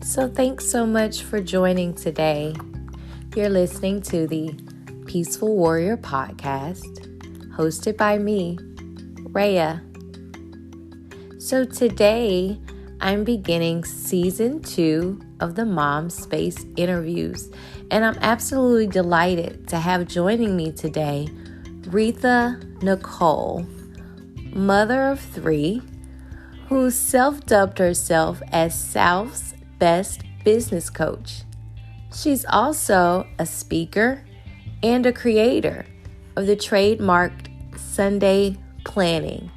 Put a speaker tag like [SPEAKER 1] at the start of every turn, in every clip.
[SPEAKER 1] So thanks so much for joining today. You're listening to the Peaceful Warrior podcast, hosted by me, Retha. So today, I'm beginning season 2 of the MOMspace interviews, and I'm absolutely delighted to have joining me today Retha Nichole, mother of 3, who self-dubbed herself as South's best business coach. She's also a speaker and a creator of the trademarked Sunday planning.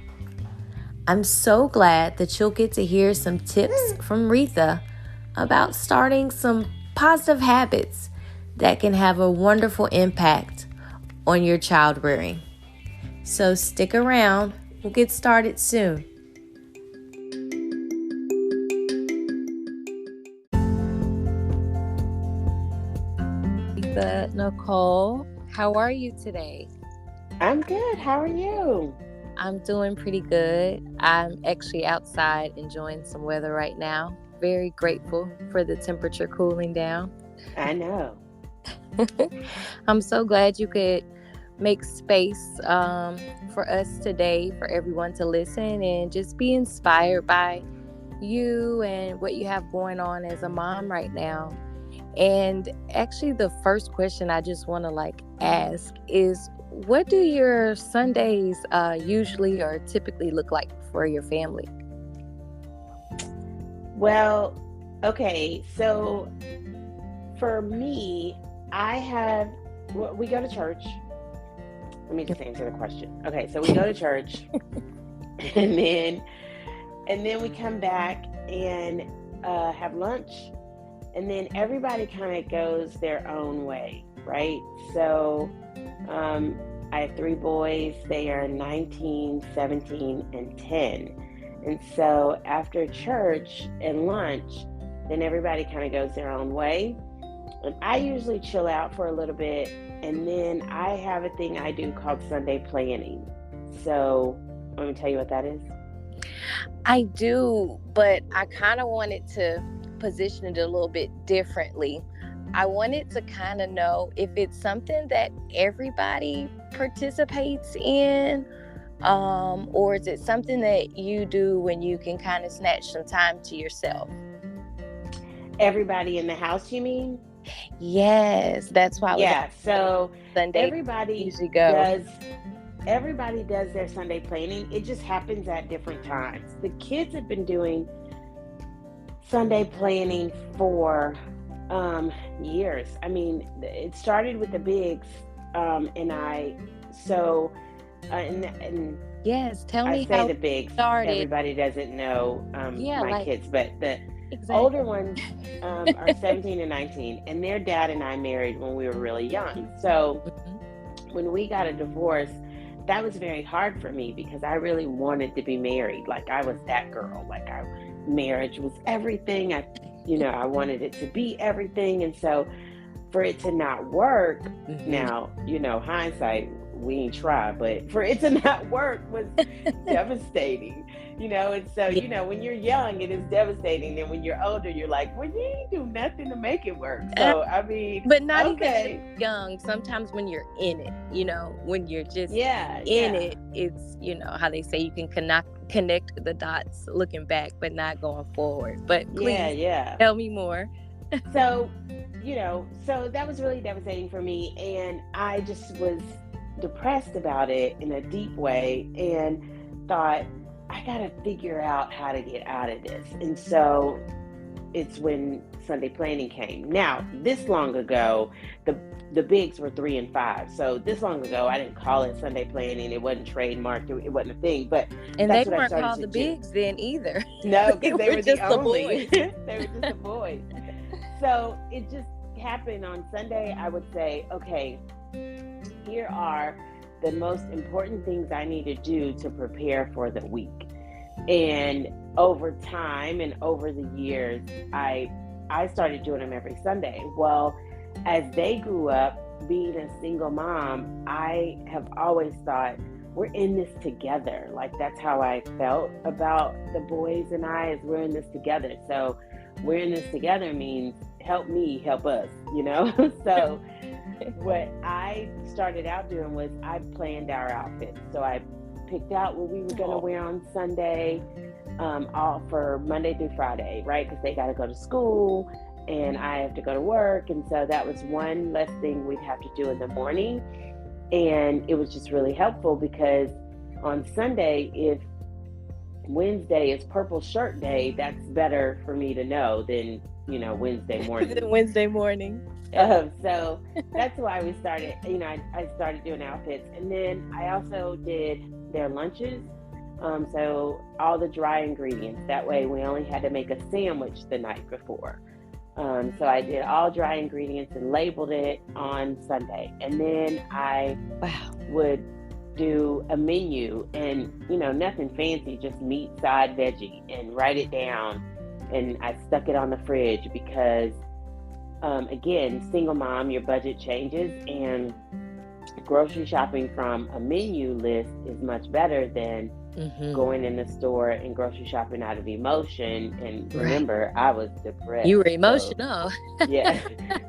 [SPEAKER 1] I'm so glad that you'll get to hear some tips from Retha about starting some positive habits that can have a wonderful impact on your child rearing. So stick around. We'll get started soon. Retha Nichole, how are you today?
[SPEAKER 2] I'm good. How are you?
[SPEAKER 1] I'm doing pretty good. I'm actually outside enjoying some weather right now. Very grateful for the temperature cooling down.
[SPEAKER 2] I know.
[SPEAKER 1] I'm so glad you could make space for us today, for everyone to listen and just be inspired by you and what you have going on as a mom right now. And actually, the first question I just want to ask is, what do your Sundays usually or typically look like for your family?
[SPEAKER 2] Well, okay. So for me, we go to church. Let me just answer the question. Okay, so we go to church and then we come back and have lunch. And then everybody kind of goes their own way, right? So I have 3 boys. They are 19, 17, and 10. And so after church and lunch, then everybody kind of goes their own way. And I usually chill out for a little bit. And then I have a thing I do called Sunday planning. So let me tell you what that is.
[SPEAKER 1] I do, but I kind of wanted to position it a little bit differently. I wanted to kind of know if it's something that everybody participates in, or is it something that you do when you can kind of snatch some time to yourself?
[SPEAKER 2] Everybody in the house, you mean?
[SPEAKER 1] Yes, that's why.
[SPEAKER 2] Yeah, so
[SPEAKER 1] Sunday
[SPEAKER 2] everybody
[SPEAKER 1] usually goes.
[SPEAKER 2] Everybody does their Sunday planning. It just happens at different times. The kids have been doing Sunday planning for years. I mean, it started with the bigs,
[SPEAKER 1] Yes, tell me
[SPEAKER 2] how
[SPEAKER 1] the
[SPEAKER 2] bigs
[SPEAKER 1] started.
[SPEAKER 2] Everybody doesn't know my kids, but the
[SPEAKER 1] exactly.
[SPEAKER 2] older ones are 17 and 19, and their dad and I married when we were really young. So when we got a divorce, that was very hard for me because I really wanted to be married. Like I was that girl. Marriage was everything. I wanted it to be everything. And so for it to not work, now, hindsight, we ain't try, but for it to not work was devastating, and so, when you're young, it is devastating. And when you're older, you're like, well, you ain't do nothing to make it work. So, I mean,
[SPEAKER 1] but not even young. Sometimes when you're in it, when you're just in it, it's, how they say you can connect the dots looking back, but not going forward. But please tell me more.
[SPEAKER 2] So, so that was really devastating for me. And I just was depressed about it in a deep way and thought, I got to figure out how to get out of this. And so it's when Sunday planning came. Now, this long ago, the bigs were 3 and 5. So this long ago, I didn't call it Sunday planning. It wasn't trademarked. It wasn't a thing. But
[SPEAKER 1] they weren't called the bigs then either.
[SPEAKER 2] No, because they were
[SPEAKER 1] just
[SPEAKER 2] the only.
[SPEAKER 1] Boys.
[SPEAKER 2] They were just the boys. So it just happened on Sunday. I would say, okay, here are the most important things I need to do to prepare for the week. And over time and over the years, I started doing them every Sunday. Well, as they grew up, being a single mom, I have always thought, we're in this together. Like, that's how I felt about the boys and I, is we're in this together. So we're in this together means help me, help us, So what I started out doing was I planned our outfits. So I picked out what we were going to wear on Sunday, all for Monday through Friday, right? Because they got to go to school and I have to go to work. And so that was one less thing we'd have to do in the morning. And it was just really helpful because on Sunday, if Wednesday is purple shirt day, that's better for me to know than, Wednesday morning.
[SPEAKER 1] Wednesday morning.
[SPEAKER 2] So that's why we started, I started doing outfits. And then I also did their lunches. So all the dry ingredients. That way we only had to make a sandwich the night before. So I did all dry ingredients and labeled it on Sunday. And then I would do a menu and, nothing fancy, just meat, side, veggie, and write it down. And I stuck it on the fridge because, again, single mom, your budget changes, and grocery shopping from a menu list is much better than going in the store and grocery shopping out of emotion. And remember, I was depressed.
[SPEAKER 1] You were emotional.
[SPEAKER 2] So, yeah.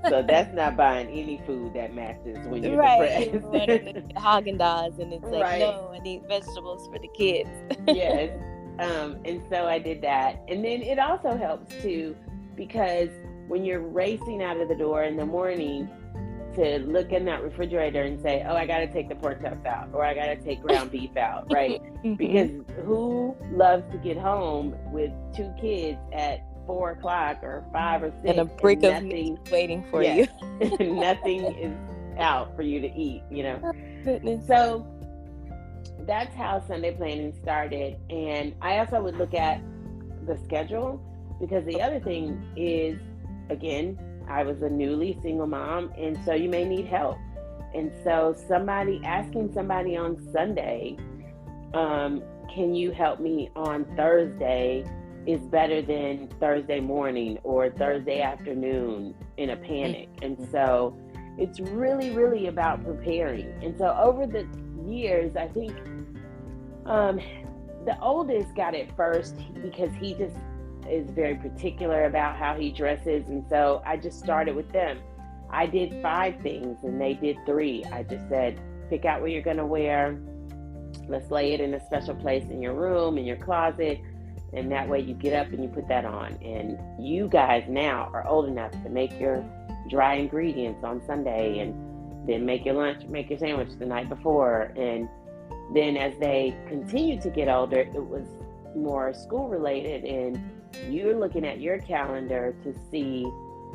[SPEAKER 2] So that's not buying any food that matches when you're depressed.
[SPEAKER 1] Haagen-Dazs, and it's like, no, I need vegetables for the kids.
[SPEAKER 2] Yes. And so I did that. And then it also helps too, because when you're racing out of the door in the morning, to look in that refrigerator and say, oh, I got to take the pork chops out, or I got to take ground beef out, right? Because who loves to get home with 2 kids at 4 o'clock or 5 or 6
[SPEAKER 1] and a brick of meat waiting for you?
[SPEAKER 2] Nothing is out for you to eat,
[SPEAKER 1] Oh, goodness.
[SPEAKER 2] So that's how Sunday planning started. And I also would look at the schedule, because the other thing is, again, I was a newly single mom, and so you may need help. And so asking somebody on Sunday, can you help me on Thursday, is better than Thursday morning or Thursday afternoon in a panic. And so it's really, really about preparing. And so over the years, I think the oldest got it first because he just is very particular about how he dresses, and so I just started with them. I did 5 things and they did 3. I just said, pick out what you're going to wear, let's lay it in a special place in your room, in your closet, and that way you get up and you put that on. And you guys now are old enough to make your dry ingredients on Sunday, and then make your lunch, make your sandwich the night before. And then as they continued to get older, it was more school related, and you're looking at your calendar to see,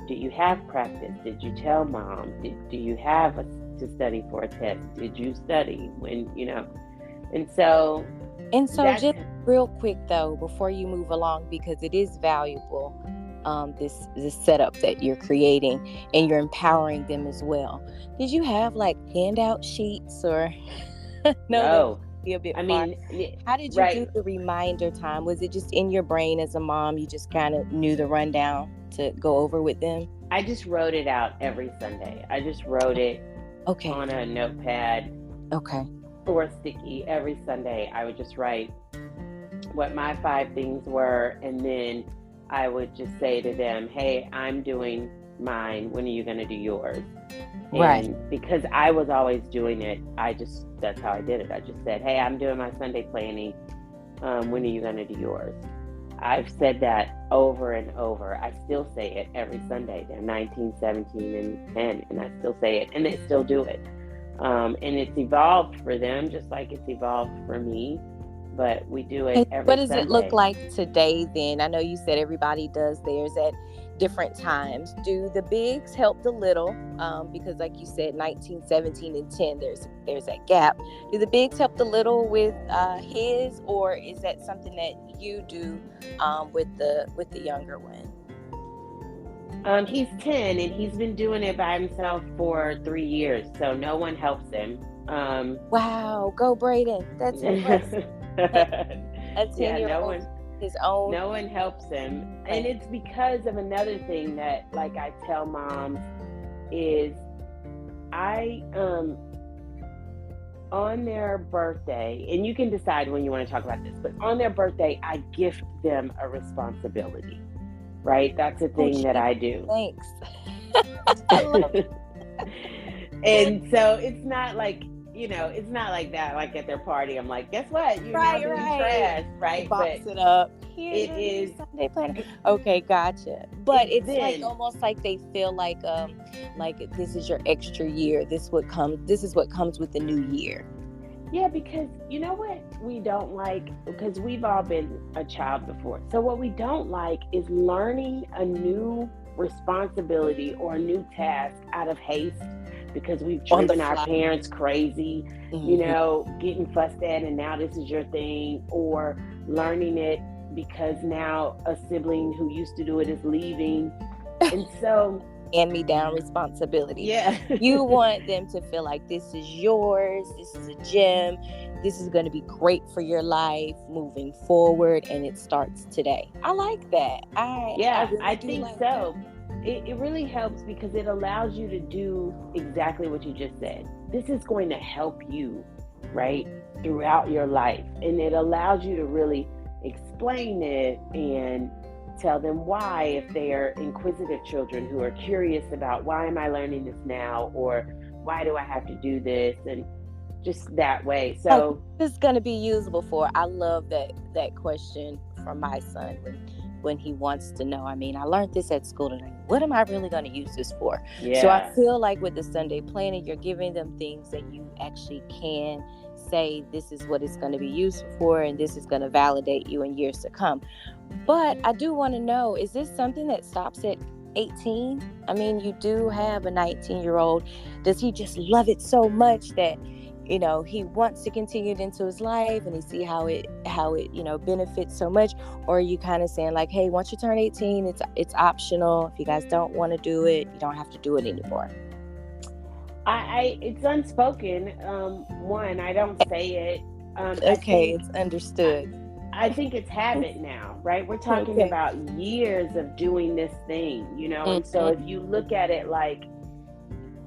[SPEAKER 2] do you have practice? Did you tell mom? Do you have to study for a test? Did you study when, And so
[SPEAKER 1] just real quick though, before you move along, because it is valuable, this setup that you're creating, and you're empowering them as well. Did you have like handout sheets or
[SPEAKER 2] no?
[SPEAKER 1] A bit how did you do the reminder time? Was it just in your brain as a mom? You just kind of knew the rundown to go over with them?
[SPEAKER 2] I just wrote it out every Sunday. I just wrote it on a notepad or sticky. Every Sunday I would just write what my 5 things were, and then I would just say to them, hey, I'm doing mine, when are you going to do yours? And because I was always doing it, that's how I did it. I just said, hey, I'm doing my Sunday planning, when are you going to do yours? I've said that over and over. I still say it every Sunday. They're 19, 17, and 10, and I still say it, and they still do it. And it's evolved for them just like it's evolved for me, but we do it every
[SPEAKER 1] What does
[SPEAKER 2] Sunday.
[SPEAKER 1] It look like today then? I know you said everybody does theirs at different times. Do the bigs help the little? Because like you said, 19, 17, and 10, there's that gap. Do the bigs help the little with his, or is that something that you do with the younger one?
[SPEAKER 2] He's 10, and he's been doing it by himself for 3 years, so no one helps him.
[SPEAKER 1] Wow, go Braden. That's impressive. A 10-year-old. No
[SPEAKER 2] one helps him. And it's because of another thing that, like, I tell moms is on their birthday, and you can decide when you want to talk about this, but on their birthday, I gift them a responsibility. right? That's a thing that I do.
[SPEAKER 1] Thanks. I love it.
[SPEAKER 2] And so it's not like, it's not like that. Like at their party, I'm like, guess what? You're now doing trash, right?
[SPEAKER 1] Box
[SPEAKER 2] But
[SPEAKER 1] it up.
[SPEAKER 2] it is
[SPEAKER 1] Sunday planner. Okay, gotcha. But it's like
[SPEAKER 2] then,
[SPEAKER 1] almost like they feel like this is your extra year. This is what comes with the new year.
[SPEAKER 2] Yeah, because you know what we don't like, because we've all been a child before. So what we don't like is learning a new responsibility or a new task out of haste, because we've driven our parents crazy, getting fussed at, and now this is your thing, or learning it because now a sibling who used to do it is leaving. And so
[SPEAKER 1] hand-me-down responsibility.
[SPEAKER 2] Yeah.
[SPEAKER 1] You want them to feel like this is yours, this is a gem, this is going to be great for your life moving forward, and it starts today. I like that. I
[SPEAKER 2] think
[SPEAKER 1] like
[SPEAKER 2] so. It really helps because it allows you to do exactly what you just said. This is going to help you, right, throughout your life. And it allows you to really explain it and tell them why, if they are inquisitive children who are curious about, why am I learning this now, or why do I have to do this, and just that way. So
[SPEAKER 1] this is going to be usable for. I love that question from my son when he wants to know. I mean, I learned this at school today. What am I really going to use this for?
[SPEAKER 2] Yeah.
[SPEAKER 1] So I feel like with the Sunday planning, you're giving them things that you actually can say, this is what it's going to be useful for, and this is going to validate you in years to come. But I do want to know, is this something that stops at 18? I mean, you do have a 19-year-old. Does he just love it so much that, he wants to continue it into his life, and he see how it benefits so much? Or are you kind of saying like, hey, once you turn 18, it's optional. If you guys don't want to do it, you don't have to do it anymore?
[SPEAKER 2] It's unspoken. One, I don't say it.
[SPEAKER 1] Okay, it's understood.
[SPEAKER 2] I think it's habit now, right? We're talking about years of doing this thing, and so if you look at it like,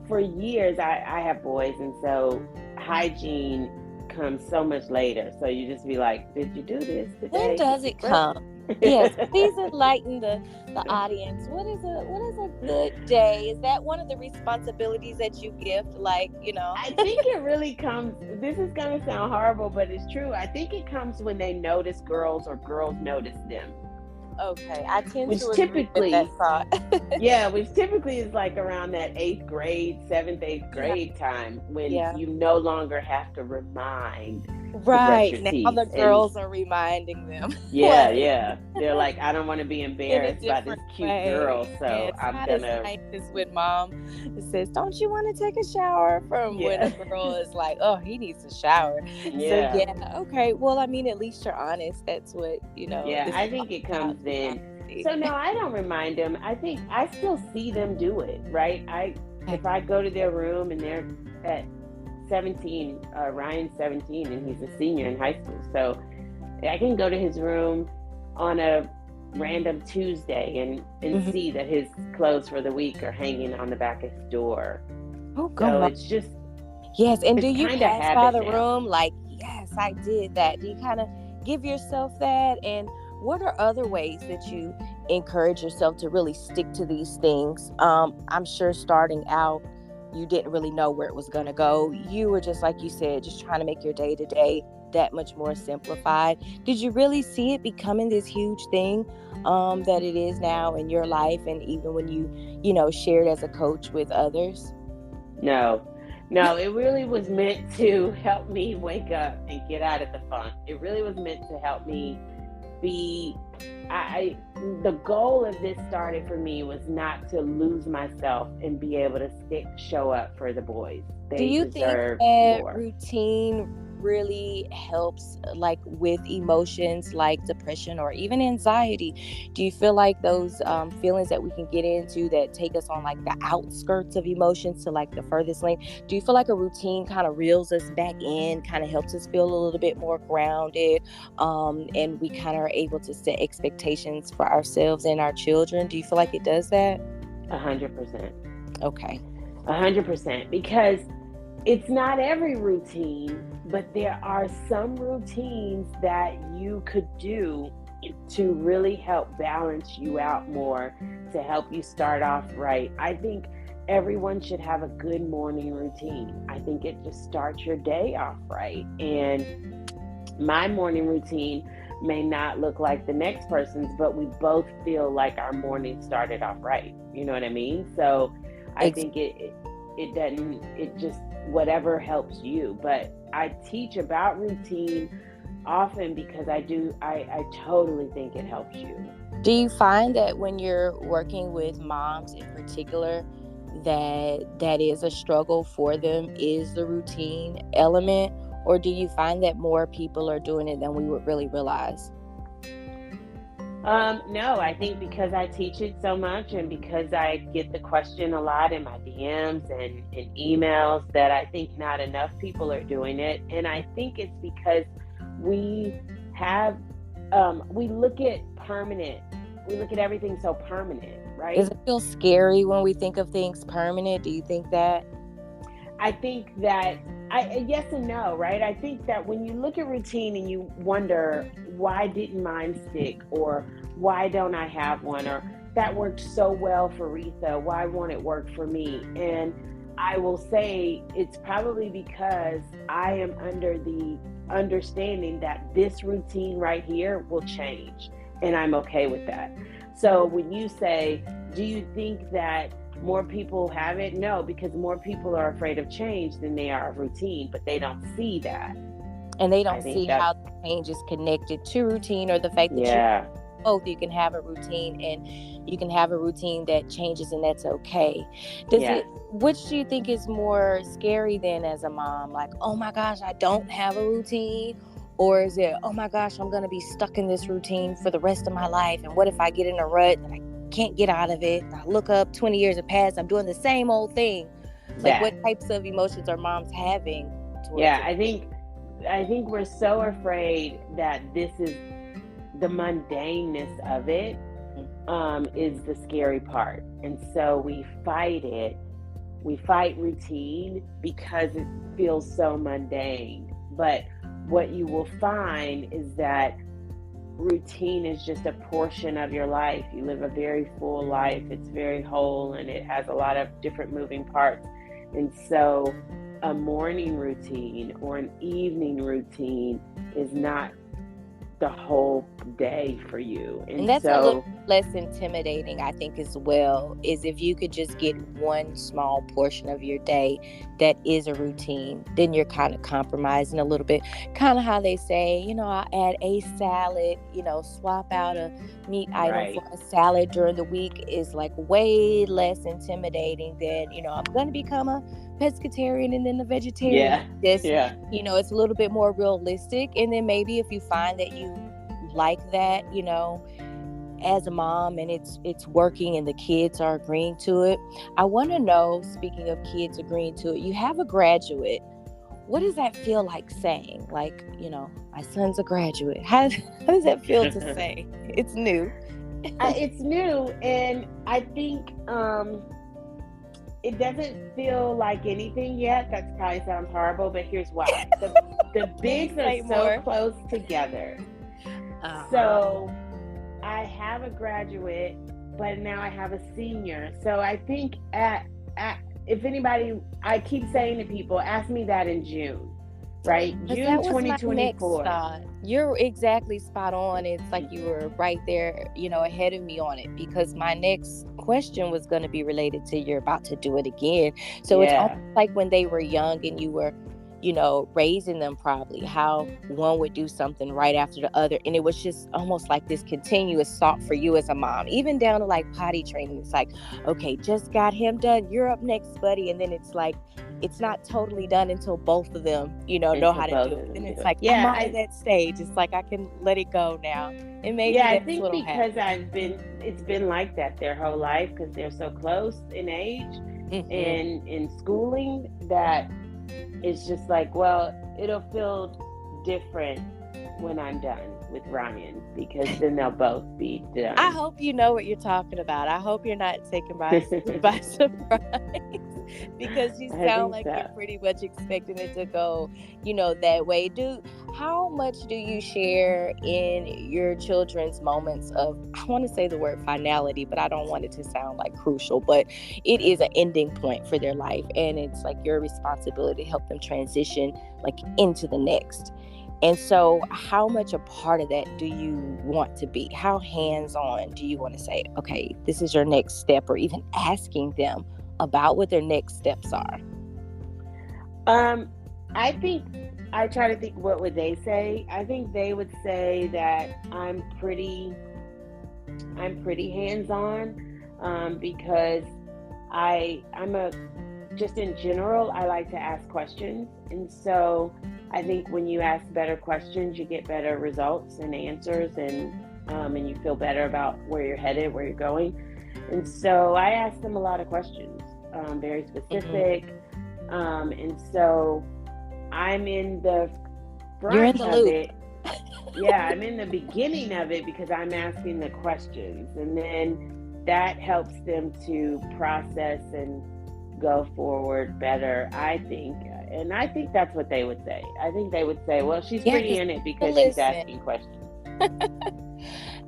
[SPEAKER 2] for years, I have boys, and so hygiene comes so much later. So you just be like, did you do this today?
[SPEAKER 1] When does it come? Yes, please enlighten the audience. What is a good day? Is that one of the responsibilities that you gift? Like,
[SPEAKER 2] I think it really comes, this is going to sound horrible, but it's true. I think it comes when they notice girls or girls notice them.
[SPEAKER 1] Okay, I tend to agree with that thought.
[SPEAKER 2] Yeah, which typically is like around that 7th, 8th grade time, when you no longer have to remind.
[SPEAKER 1] Right, now the girls are reminding them.
[SPEAKER 2] Yeah. They're like, I don't want to be embarrassed by this cute girl, so I'm gonna.
[SPEAKER 1] It's when mom says, "Don't you want to take a shower?" From when a girl is like, "Oh, he needs a shower."
[SPEAKER 2] Yeah.
[SPEAKER 1] So okay. Well, I mean, at least you're honest. That's what
[SPEAKER 2] Yeah, I think it comes in. So no, I don't remind them. I think I still see them do it, right? If I go to their room and they're at 17, Ryan's 17 and he's a senior in high school, so I can go to his room on a random Tuesday and see that his clothes for the week are hanging on the back of his door.
[SPEAKER 1] Oh, God.
[SPEAKER 2] So it's just
[SPEAKER 1] and do you pass by the room like, yes, I did that? Do you kind of give yourself that? And what are other ways that you encourage yourself to really stick to these things? I'm sure starting out, you didn't really know where it was going to go. You were just, like you said, just trying to make your day-to-day that much more simplified. Did you really see it becoming this huge thing that it is now in your life, and even when you shared as a coach with others?
[SPEAKER 2] No, it really was meant to help me wake up and get out of the funk. It really was meant to help me be, the goal of this started for me was not to lose myself and be able to show up for the boys.
[SPEAKER 1] Do you think that routine really helps, like with emotions like depression or even anxiety? Do you feel like those feelings that we can get into that take us on like the outskirts of emotions to like the furthest lane, do you feel like a routine kind of reels us back in, kind of helps us feel a little bit more grounded, and we kind of are able to set expectations for ourselves and our children? Do you feel like it does that?
[SPEAKER 2] 100%.
[SPEAKER 1] Okay.
[SPEAKER 2] 100%, because it's not every routine, but there are some routines that you could do to really help balance you out more, to help you start off right. I think everyone should have a good morning routine. I think it just starts your day off right. And my morning routine may not look like the next person's, but we both feel like our morning started off right. You know what I mean? So I think it doesn't, it just, whatever helps you. But I teach about routine often because I totally think it helps you.
[SPEAKER 3] Do you find that when you're working with moms in particular, that is a struggle for them, is the routine element? Or do you find that more people are doing it than we would really realize?
[SPEAKER 2] No, I think because I teach it so much and because I get the question a lot in my DMs and in emails, that I think not enough people are doing it. And I think it's because we look at everything so permanent, right?
[SPEAKER 3] Does it feel scary when we think of things permanent? Do you think that?
[SPEAKER 2] I think that, yes and no, right? I think that when you look at routine and you wonder, why didn't mine stick? Or why don't I have one? Or that worked so well for Retha, why won't it work for me? And I will say it's probably because I am under the understanding that this routine right here will change. And I'm okay with that. So when you say, do you think that more people have it? No, because more people are afraid of change than they are of routine, but they don't see that.
[SPEAKER 3] And they don't see how the change is connected to routine, or the fact that both. You can have a routine and you can have a routine that changes, and that's okay. Which do you think is more scary then as a mom? Like, oh my gosh, I don't have a routine? Or is it, oh my gosh, I'm going to be stuck in this routine for the rest of my life? And what if I get in a rut and I can't get out of it? I look up, 20 years have passed, I'm doing the same old thing. Like, what types of emotions are moms having towards it?
[SPEAKER 2] I think we're so afraid that this is the mundaneness of it, is the scary part. And so we fight it. We fight routine because it feels so mundane. But what you will find is that routine is just a portion of your life. You live a very full life. It's very whole, and it has a lot of different moving parts. And so a morning routine or an evening routine is not the whole day for you.
[SPEAKER 3] And that's a little less intimidating, I think, as well, is if you could just get one small portion of your day that is a routine, then you're kind of compromising a little bit. Kind of how they say, I'll add a salad, swap out a meat item for a salad during the week is like way less intimidating than, I'm going to become a pescatarian and then a vegetarian. It's a little bit more realistic. And then maybe if you find that you like that, as a mom, and it's working and the kids are agreeing to it. I want to know, speaking of kids agreeing to it, you have a graduate. What does that feel like saying? Like, my son's a graduate. How does that feel to say? It's new.
[SPEAKER 2] It's new, and I think it doesn't feel like anything yet. That probably sounds horrible, but here's why. The bigs are so close together. So I have a graduate, but now I have a senior. So I think if anybody, I keep saying to people, ask me that in June, right? June 2024.
[SPEAKER 3] You're exactly spot on. It's like you were right there, ahead of me on it, because my next question was going to be related to you're about to do it again. So it's almost like when they were young and you were, raising them, probably how one would do something right after the other. And it was just almost like this continuous thought for you as a mom, even down to like potty training. It's like, okay, just got him done. You're up next, buddy. And then it's like, it's not totally done until both of them, know how to do it. And it's like, I'm at that stage. It's like, I can let it go now. And maybe
[SPEAKER 2] I think because it's been like that their whole life, because they're so close in age and in schooling, that it's just like, well, it'll feel different when I'm done with Ryan, because then they'll both be done.
[SPEAKER 3] I hope you know what you're talking about. I hope you're not taken by surprise. Because you
[SPEAKER 2] I
[SPEAKER 3] sound
[SPEAKER 2] think
[SPEAKER 3] like
[SPEAKER 2] so.
[SPEAKER 3] you're pretty much expecting it to go, that way. How much do you share in your children's moments of, I want to say the word finality, but I don't want it to sound like crucial, but it is an ending point for their life, and it's like your responsibility to help them transition like into the next. And so how much a part of that do you want to be? How hands-on do you want to say, okay, this is your next step, or even asking them about what their next steps are?
[SPEAKER 2] I think I try to think, what would they say? I think they would say that I'm pretty hands-on, because just in general, I like to ask questions. And so I think when you ask better questions, you get better results and answers, and you feel better about where you're headed, where you're going. And so I ask them a lot of questions, very specific. And so I'm in the front of it. Yeah, I'm in the beginning of it because I'm asking the questions, and then that helps them to process and go forward better, I think. And I think that's what they would say. I think they would say, well, she's pretty in it because she's asking questions.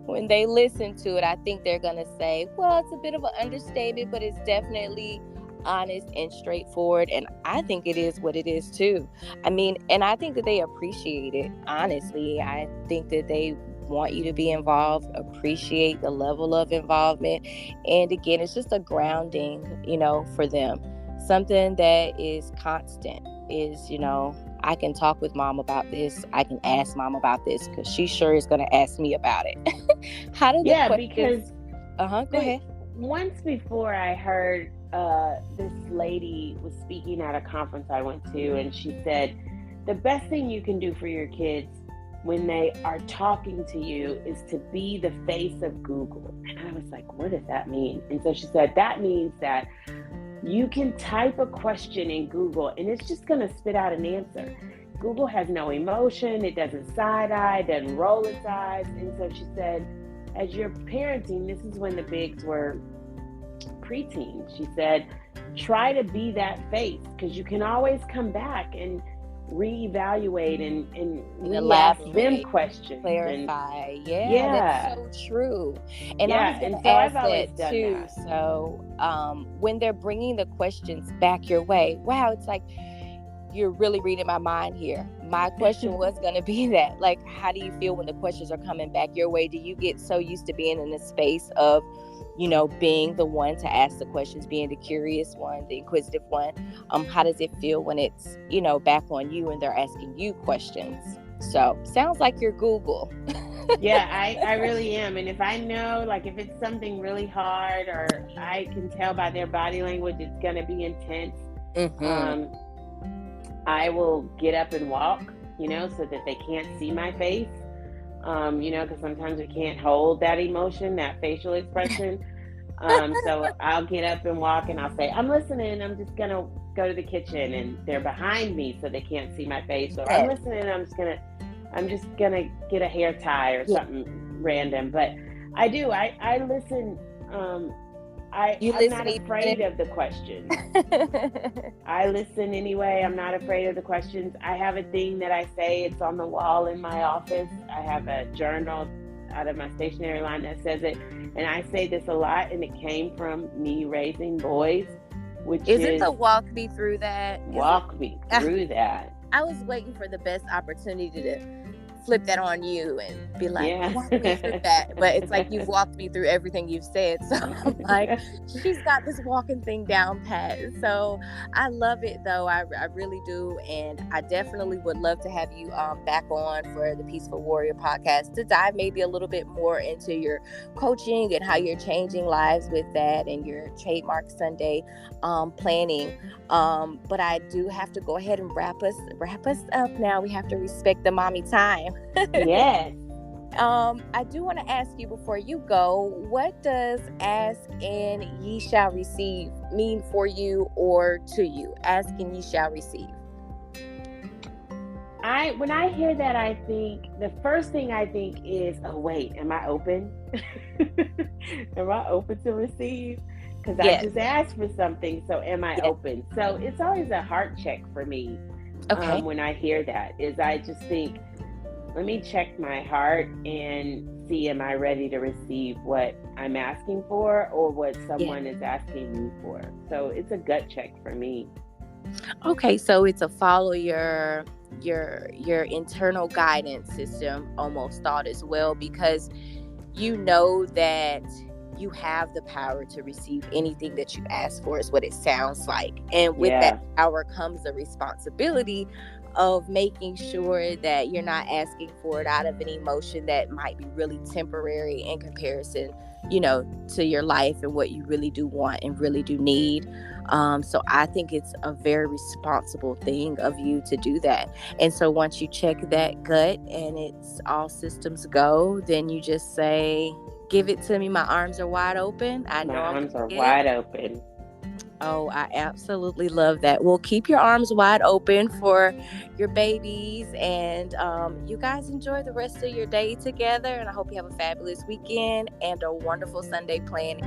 [SPEAKER 3] When they listen to it, I think they're going to say, well, it's a bit of an understatement, but it's definitely honest and straightforward. And I think it is what it is too. I mean, and I think that they appreciate it. Honestly, I think that they want you to be involved, appreciate the level of involvement. And again, it's just a grounding, for them. Something that is constant is, I can talk with mom about this. I can ask mom about this because she sure is going to ask me about it. How do the questions...
[SPEAKER 2] because
[SPEAKER 3] go ahead.
[SPEAKER 2] Once before I heard this lady was speaking at a conference I went to, and she said, the best thing you can do for your kids when they are talking to you is to be the face of Google. And I was like, what does that mean? And so she said, that means that you can type a question in Google and it's just going to spit out an answer. Google has no emotion. It doesn't side-eye, doesn't roll its eyes. And so she said, as you're parenting, this is when the bigs were preteens. She said, try to be that face, because you can always come back and reevaluate and re-ask them questions.
[SPEAKER 3] Clarify. That's so true. And I was going to ask that too. That. So when they're bringing the questions back your way, wow, it's like you're really reading my mind here. My question was going to be that, like, how do you feel when the questions are coming back your way? Do you get so used to being in the space of, being the one to ask the questions, being the curious one, the inquisitive one? How does it feel when it's, back on you and they're asking you questions? So sounds like you're Google.
[SPEAKER 2] Yeah, I really am. And if I know, like, if it's something really hard, or I can tell by their body language it's going to be intense, I will get up and walk, so that they can't see my face. Because sometimes we can't hold that emotion, that facial expression. So I'll get up and walk, and I'll say, I'm listening. I'm just going to go to the kitchen, and they're behind me so they can't see my face. Or I'm listening. I'm just going to get a hair tie or something random. But I do. I listen. I'm not afraid of the questions. I listen anyway. I'm not afraid of the questions. I have a thing that I say. It's on the wall in my office. I have a journal out of my stationery line that says it. And I say this a lot, and it came from me raising boys, which is
[SPEAKER 3] it the walk me through that?
[SPEAKER 2] Walk me through that.
[SPEAKER 3] I was waiting for the best opportunity to flip that on you and be like, walk me through that. But it's like you've walked me through everything you've said. So I'm like, she's got this walking thing down pat. So I love it, though. I really do. And I definitely would love to have you back on for the Peaceful Warrior podcast to dive maybe a little bit more into your coaching and how you're changing lives with that and your Trademark Sunday planning. But I do have to go ahead and wrap us up now. We have to respect the mommy time.
[SPEAKER 2] Yes.
[SPEAKER 3] I do want to ask you before you go, what does ask and ye shall receive mean for you or to you? Ask and ye shall receive.
[SPEAKER 2] When I hear that, I think the first thing I think is, oh wait, am I open? Am I open to receive? because I
[SPEAKER 3] Yes.
[SPEAKER 2] just asked for something. So am I
[SPEAKER 3] Yes.
[SPEAKER 2] open? So it's always a heart check for me
[SPEAKER 3] Okay.
[SPEAKER 2] when I hear that. Is I just think, let me check my heart and see, am I ready to receive what I'm asking for or what
[SPEAKER 3] Yeah.
[SPEAKER 2] someone is asking me for? So it's a gut check for me.
[SPEAKER 3] Okay, so it's a follow your internal guidance system almost thought as well, because you know that you have the power to receive anything that you ask for, is what it sounds like. And with that
[SPEAKER 2] Yeah.
[SPEAKER 3] power comes the responsibility of making sure that you're not asking for it out of an emotion that might be really temporary in comparison, to your life and what you really do want and really do need. So I think it's a very responsible thing of you to do that. And so once you check that gut and it's all systems go, then you just say, give it to me. My arms are wide open. I
[SPEAKER 2] My
[SPEAKER 3] know I'm
[SPEAKER 2] arms
[SPEAKER 3] gonna
[SPEAKER 2] are
[SPEAKER 3] get it.
[SPEAKER 2] wide open.
[SPEAKER 3] Oh, I absolutely love that. Well, keep your arms wide open for your babies, and you guys enjoy the rest of your day together. And I hope you have a fabulous weekend and a wonderful Sunday planning.